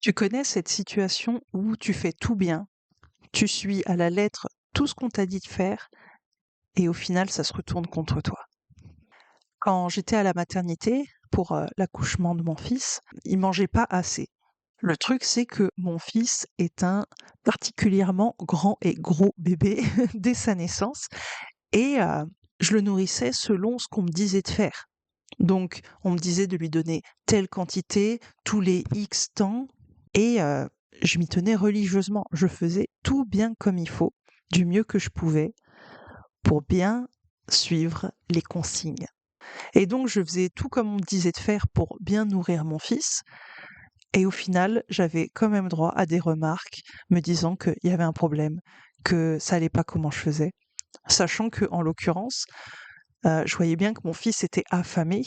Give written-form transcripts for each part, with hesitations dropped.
Tu connais cette situation où tu fais tout bien, tu suis à la lettre tout ce qu'on t'a dit de faire et au final ça se retourne contre toi. Quand j'étais à la maternité pour l'accouchement de mon fils, il mangeait pas assez. Le truc c'est que mon fils est un particulièrement grand et gros bébé dès sa naissance et je le nourrissais selon ce qu'on me disait de faire. Donc on me disait de lui donner telle quantité tous les X temps et je m'y tenais religieusement. Je faisais tout bien comme il faut, du mieux que je pouvais, pour bien suivre les consignes. Et donc je faisais tout comme on me disait de faire pour bien nourrir mon fils. Et au final, j'avais quand même droit à des remarques me disant qu'il y avait un problème, que ça allait pas comment je faisais. Sachant que, en l'occurrence, je voyais bien que mon fils était affamé.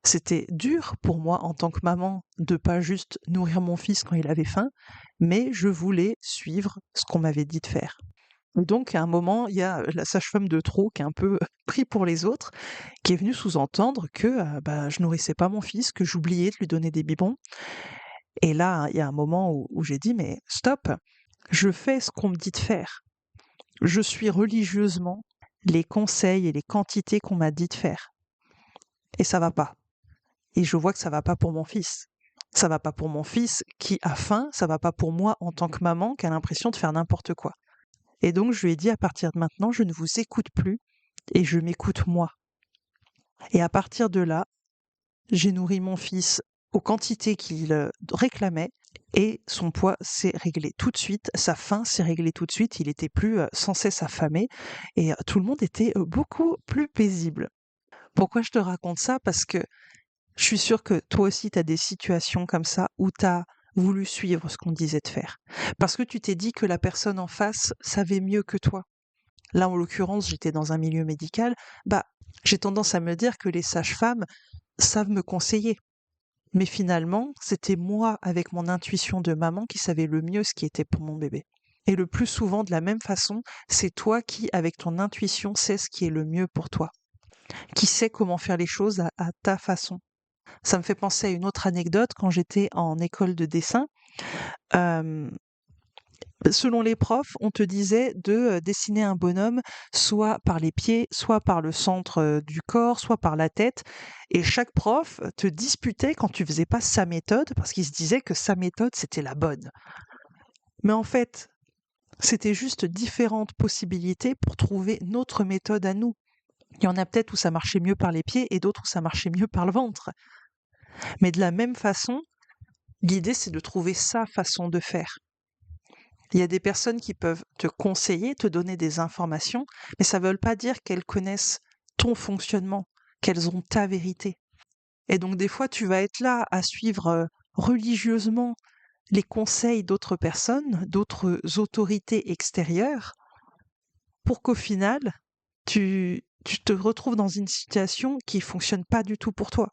C'était dur pour moi en tant que maman de pas juste nourrir mon fils quand il avait faim, mais je voulais suivre ce qu'on m'avait dit de faire. Donc à un moment, il y a la sage-femme de trop qui est un peu pris pour les autres, qui est venue sous-entendre que bah, je nourrissais pas mon fils, que j'oubliais de lui donner des biberons. Et là, il y a un moment où j'ai dit, mais stop, je fais ce qu'on me dit de faire. Je suis religieusement les conseils et les quantités qu'on m'a dit de faire. Et ça va pas. Et je vois que ça va pas pour mon fils. Ça va pas pour mon fils qui a faim, ça va pas pour moi en tant que maman qui a l'impression de faire n'importe quoi. Et donc je lui ai dit à partir de maintenant, je ne vous écoute plus et je m'écoute moi. Et à partir de là, j'ai nourri mon fils aux quantités qu'il réclamait et son poids s'est réglé tout de suite, sa faim s'est réglée tout de suite, il était plus sans cesse affamé et tout le monde était beaucoup plus paisible. Pourquoi je te raconte ça? Parce que je suis sûre que toi aussi, tu as des situations comme ça où tu as voulu suivre ce qu'on disait de faire. Parce que tu t'es dit que la personne en face savait mieux que toi. Là, en l'occurrence, j'étais dans un milieu médical. Bah, j'ai tendance à me dire que les sages-femmes savent me conseiller. Mais finalement, c'était moi, avec mon intuition de maman, qui savais le mieux ce qui était pour mon bébé. Et le plus souvent, de la même façon, c'est toi qui, avec ton intuition, sais ce qui est le mieux pour toi, qui sait comment faire les choses à ta façon. Ça me fait penser à une autre anecdote quand j'étais en école de dessin. Hem, Selon les profs, on te disait de, dessiner un bonhomme soit par les pieds, soit par le centre, du corps, soit par la tête et chaque prof te disputait quand tu faisais pas sa méthode parce qu'il se disait que sa méthode, c'était la bonne. Mais en fait, c'était juste différentes possibilités pour trouver notre méthode à nous. Il y en a peut-être où ça marchait mieux par les pieds et d'autres où ça marchait mieux par le ventre. Mais de la même façon, l'idée, c'est de trouver sa façon de faire. Il y a des personnes qui peuvent te conseiller, te donner des informations, mais ça ne veut pas dire qu'elles connaissent ton fonctionnement, qu'elles ont ta vérité. Et donc des fois, tu vas être là à suivre religieusement les conseils d'autres personnes, d'autres autorités extérieures, pour qu'au final, tu te retrouves dans une situation qui fonctionne pas du tout pour toi.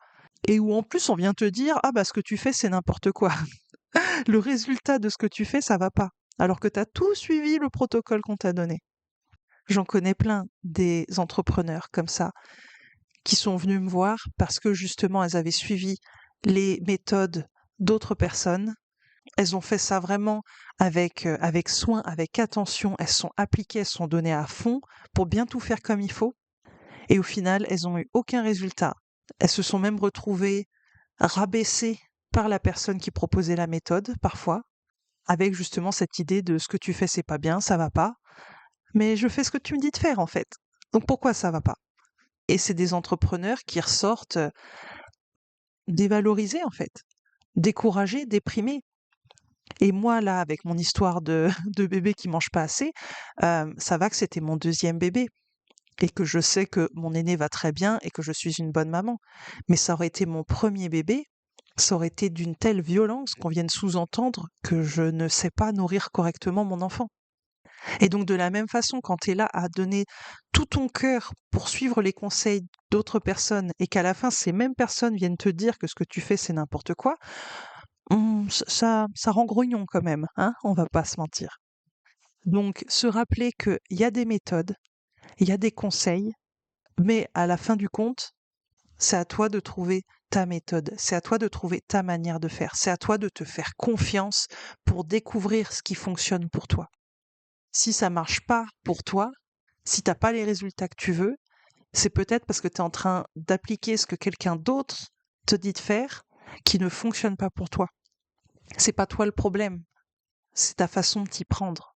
Et où en plus on vient te dire ah bah ce que tu fais c'est n'importe quoi. Le résultat de ce que tu fais, ça va pas. Alors que tu as tout suivi le protocole qu'on t'a donné. J'en connais plein des entrepreneurs comme ça qui sont venus me voir parce que justement elles avaient suivi les méthodes d'autres personnes. Elles ont fait ça vraiment avec soin, avec attention. Elles sont appliquées, elles sont données à fond pour bien tout faire comme il faut. Et au final, elles n'ont eu aucun résultat. Elles se sont même retrouvées rabaissées par la personne qui proposait la méthode, parfois, avec justement cette idée de ce que tu fais, c'est pas bien, ça va pas, mais je fais ce que tu me dis de faire en fait. Donc pourquoi ça va pas? Et c'est des entrepreneurs qui ressortent dévalorisés en fait, découragés, déprimés. Et moi là, avec mon histoire de, de bébé qui mange pas assez, ça va que c'était mon deuxième bébé et que je sais que mon aîné va très bien et que je suis une bonne maman. Mais ça aurait été mon premier bébé, ça aurait été d'une telle violence qu'on vienne sous-entendre que je ne sais pas nourrir correctement mon enfant. Et donc de la même façon, quand tu es là à donner tout ton cœur pour suivre les conseils d'autres personnes et qu'à la fin ces mêmes personnes viennent te dire que ce que tu fais c'est n'importe quoi, ça rend grognon quand même, hein, on va pas se mentir. Donc se rappeler qu'il y a des méthodes, il y a des conseils, mais à la fin du compte, c'est à toi de trouver ta méthode, c'est à toi de trouver ta manière de faire, c'est à toi de te faire confiance pour découvrir ce qui fonctionne pour toi. Si ça marche pas pour toi, si t'as pas les résultats que tu veux, c'est peut-être parce que tu es en train d'appliquer ce que quelqu'un d'autre te dit de faire qui ne fonctionne pas pour toi. C'est pas toi le problème, c'est ta façon de t'y prendre.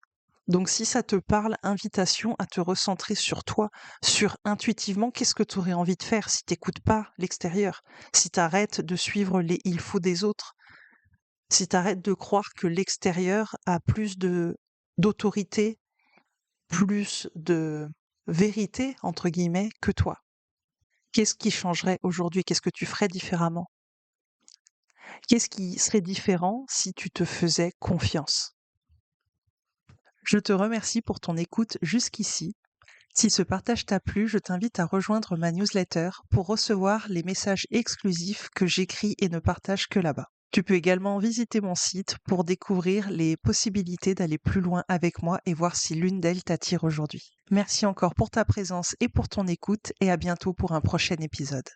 Donc si ça te parle, invitation à te recentrer sur toi, sur intuitivement qu'est-ce que tu aurais envie de faire si t'écoutes pas l'extérieur, si t'arrêtes de suivre les il faut des autres, si t'arrêtes de croire que l'extérieur a plus de d'autorité, plus de vérité entre guillemets que toi. Qu'est-ce qui changerait aujourd'hui? Qu'est-ce que tu ferais différemment? Qu'est-ce qui serait différent si tu te faisais confiance? Je te remercie pour ton écoute jusqu'ici. Si ce partage t'a plu, je t'invite à rejoindre ma newsletter pour recevoir les messages exclusifs que j'écris et ne partage que là-bas. Tu peux également visiter mon site pour découvrir les possibilités d'aller plus loin avec moi et voir si l'une d'elles t'attire aujourd'hui. Merci encore pour ta présence et pour ton écoute et à bientôt pour un prochain épisode.